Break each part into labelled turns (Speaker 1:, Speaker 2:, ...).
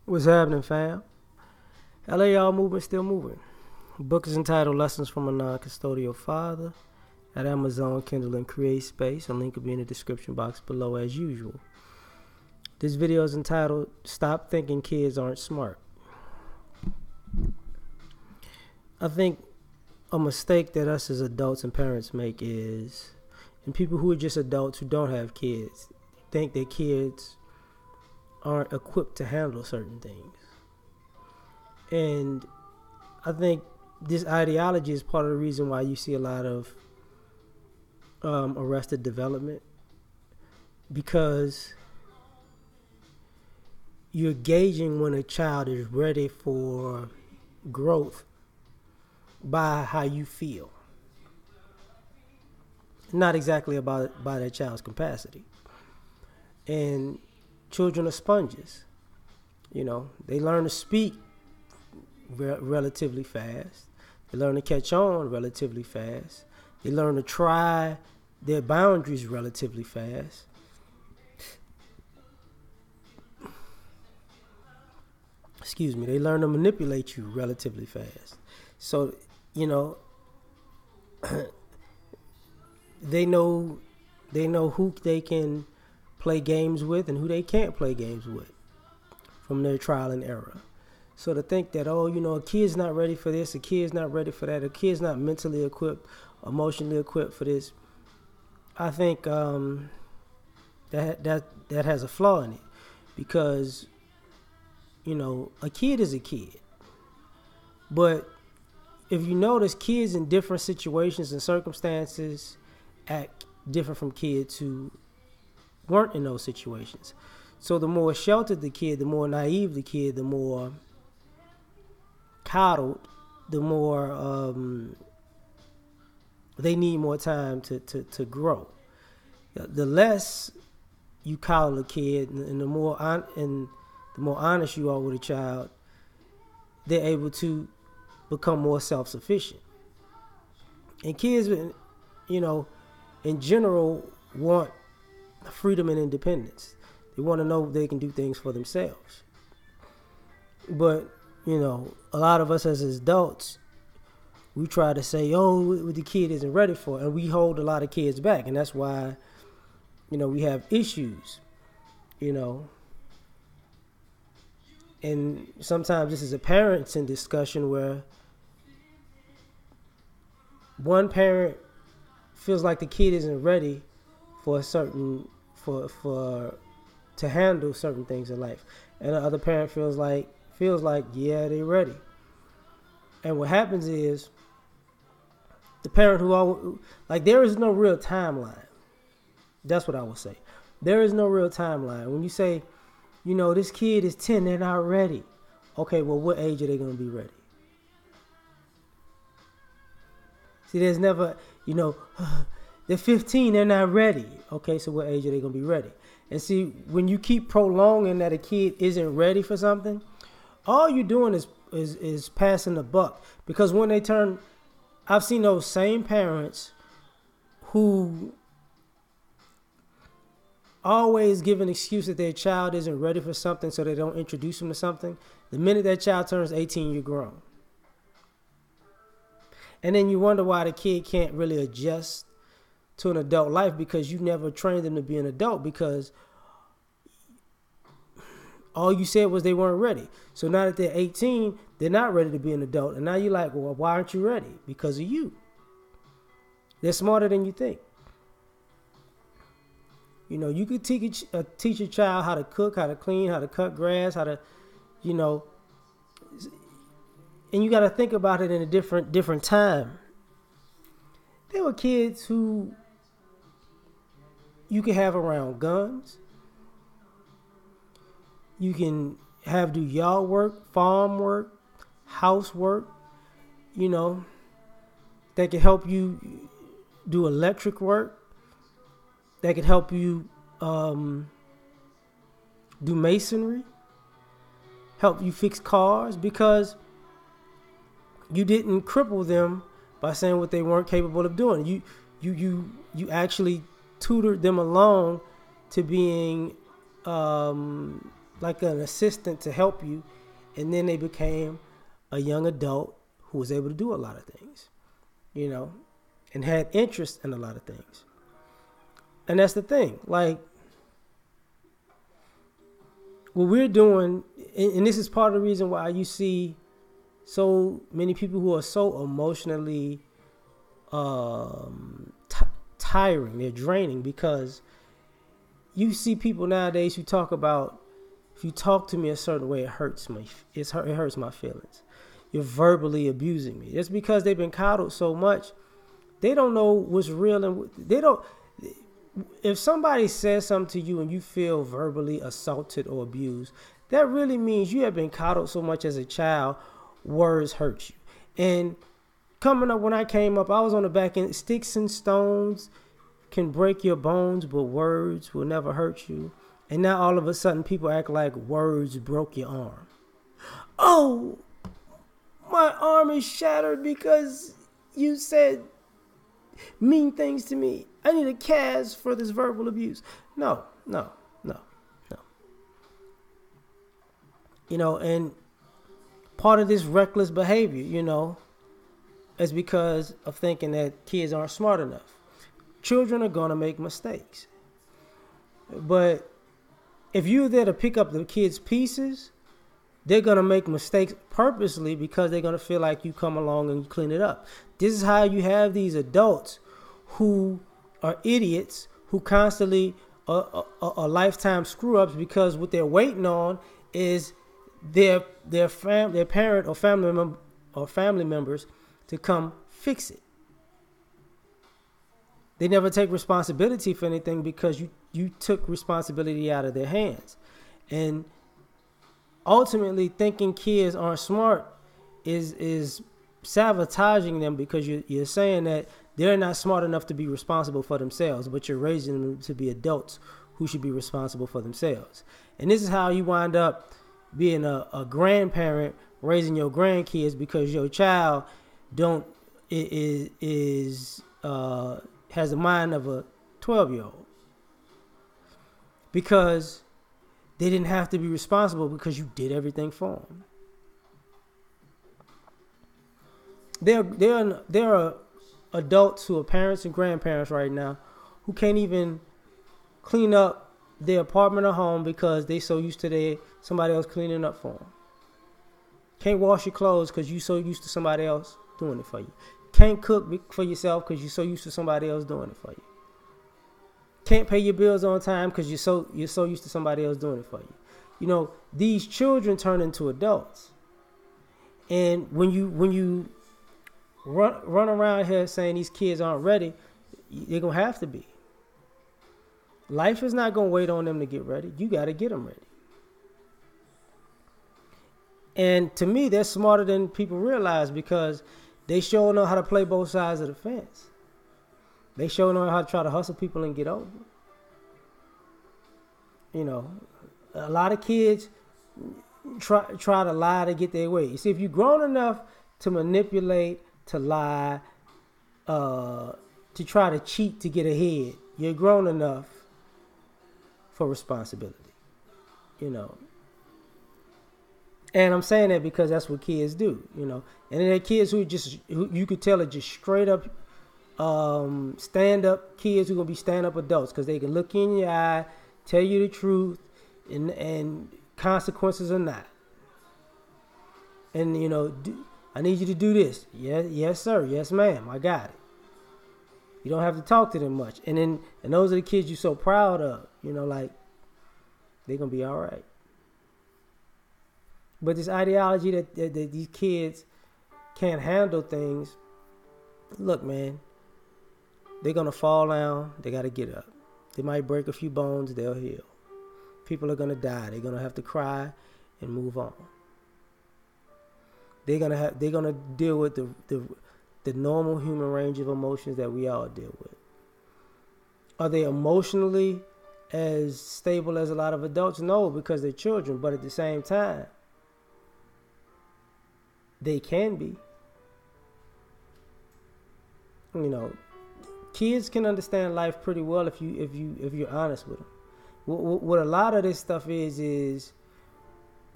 Speaker 1: What's happening, fam? L.A.R movement still moving. The book is entitled Lessons from a Non-Custodial Father at Amazon, Kindle, and Create Space. A link will be in the description box below as usual. This video is entitled Stop Thinking Kids Aren't Smart. I think a mistake that us as adults and parents make is, and people who are just adults who don't have kids, think that kids aren't equipped to handle certain things. And I think this ideology is part of the reason why you see a lot of arrested development, because you're gauging when a child is ready for growth by how you feel, not exactly by that child's capacity. And children are sponges. They learn to speak relatively fast. They learn to catch on relatively fast. They learn to try their boundaries relatively fast. Excuse me. They learn to manipulate you relatively fast. So, they know who they can play games with and who they can't play games with from their trial and error. So to think that, a kid's not ready for this, a kid's not ready for that, a kid's not mentally equipped, emotionally equipped for this, I think that has a flaw in it. Because, a kid is a kid. But if you notice, kids in different situations and circumstances act different from kids who weren't in those situations. So the more sheltered the kid, the more naive the kid, the more coddled, the more they need more time to grow. The less you coddle a kid, and the more honest you are with a child, they're able to become more self-sufficient. And kids, in general, want freedom and independence. They want to know they can do things for themselves. But, a lot of us as adults, we try to say, what the kid isn't ready for. And we hold a lot of kids back. And that's why, we have issues, And sometimes this is a parenting discussion where one parent feels like the kid isn't ready for to handle certain things in life, and the other parent feels like yeah, they're ready. And what happens is the parent there is no real timeline. That's what I would say. There is no real timeline. When you say, this kid is 10, they're not ready. Okay, well, what age are they going to be ready? See, there's never, they're 15, they're not ready. Okay, so what age are they going to be ready? And see, when you keep prolonging that a kid isn't ready for something, all you're doing is passing the buck. Because when they turn, I've seen those same parents who always give an excuse that their child isn't ready for something, so they don't introduce them to something. The minute that child turns 18, you're grown. And then you wonder why the kid can't really adjust to an adult life, because you never trained them to be an adult, because all you said was they weren't ready. So now that they're 18, they're not ready to be an adult. And now you're like, well, why aren't you ready? Because of you. They're smarter than you think. You could teach a child how to cook, how to clean, how to cut grass, how to, and you got to think about it in a different time. There were kids who you could have around guns. You can have do yard work, farm work, housework, that can help you do electric work, that could help you do masonry, help you fix cars, because you didn't cripple them by saying what they weren't capable of doing. You actually tutored them along to being like an assistant to help you, and then they became a young adult who was able to do a lot of things, you know, and had interest in a lot of things. And that's the thing. Like, what we're doing, and this is part of the reason why you see so many people who are so emotionally tiring, they're draining, because you see people nowadays who talk about, if you talk to me a certain way, it hurts me. It hurts my feelings. You're verbally abusing me. It's because they've been coddled so much. They don't know what's real, and they don't. If somebody says something to you and you feel verbally assaulted or abused, that really means you have been coddled so much as a child. Words hurt you. And coming up, when I came up, I was on the back end. Sticks and stones can break your bones, but words will never hurt you. And now all of a sudden people act like words broke your arm. Oh, my arm is shattered because you said mean things to me. I need a cast for this verbal abuse. No. You know, and part of this reckless behavior, is because of thinking that kids aren't smart enough. Children are going to make mistakes. But if you're there to pick up the kids' pieces, they're going to make mistakes purposely because they're going to feel like you come along and clean it up. This is how you have these adults who are idiots, who constantly are lifetime screw-ups, because what they're waiting on is their parent or family members to come fix it. They never take responsibility for anything because you took responsibility out of their hands. And ultimately, thinking kids aren't smart is sabotaging them, because you're saying that they're not smart enough to be responsible for themselves, but you're raising them to be adults who should be responsible for themselves. And this is how you wind up being a grandparent raising your grandkids, because your child has the mind of a 12-year-old, because they didn't have to be responsible because you did everything for them. There are adults who are parents and grandparents right now who can't even clean up their apartment or home because they so used to somebody else cleaning up for them. Can't wash your clothes because you so used to somebody else doing it for you. Can't cook for yourself because you're so used to somebody else doing it for you. Can't pay your bills on time because you're so used to somebody else doing it for you. You know, these children turn into adults, and when you run around here saying these kids aren't ready, they're gonna have to be. Life is not gonna wait on them to get ready. You got to get them ready. And to me, they're smarter than people realize, because they sure know how to play both sides of the fence. They sure know how to try to hustle people and get over. You know, a lot of kids try to lie to get their way. You see, if you're grown enough to manipulate, to lie, to try to cheat to get ahead, you're grown enough for responsibility. You know. And I'm saying that because that's what kids do, And then there are kids who you could tell are just straight up stand-up kids who are going to be stand-up adults, because they can look you in your eye, tell you the truth, and consequences or not. And, I need you to do this. Yes, sir. Yes, ma'am. I got it. You don't have to talk to them much. And those are the kids you're so proud of, like, they're going to be all right. But this ideology that these kids can't handle things, look, man, they're going to fall down. They got to get up. They might break a few bones. They'll heal. People are going to die. They're going to have to cry and move on. They're going to deal with the normal human range of emotions that we all deal with. Are they emotionally as stable as a lot of adults? No, because they're children. But at the same time, they can be. Kids can understand life pretty well if you're honest with them. What a lot of this stuff is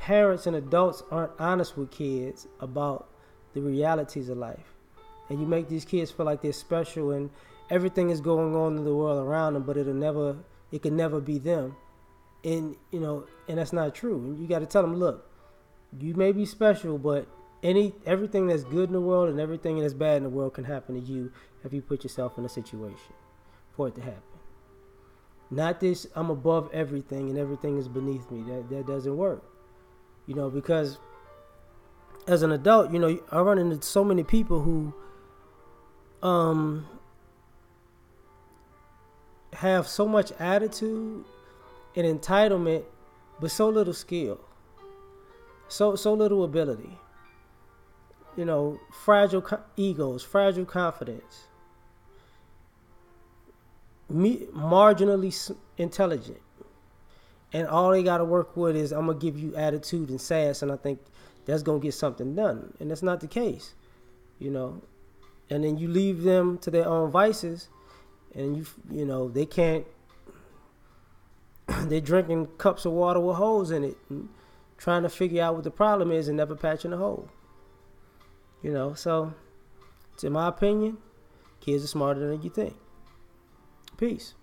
Speaker 1: parents and adults aren't honest with kids about the realities of life. And you make these kids feel like they're special and everything is going on in the world around them, but it can never be them. And, and that's not true. And you got to tell them, look, you may be special, but everything that's good in the world and everything that's bad in the world can happen to you if you put yourself in a situation for it to happen. Not this, I'm above everything and everything is beneath me. That doesn't work. Because as an adult, I run into so many people who have so much attitude and entitlement, but so little skill, so little ability. Fragile egos, fragile confidence, marginally intelligent, and all they got to work with is, I'm gonna give you attitude and sass, and I think that's gonna get something done, and that's not the case, And then you leave them to their own vices, and they can't. They're drinking cups of water with holes in it, and trying to figure out what the problem is, and never patching the hole. So, in my opinion, kids are smarter than you think. Peace.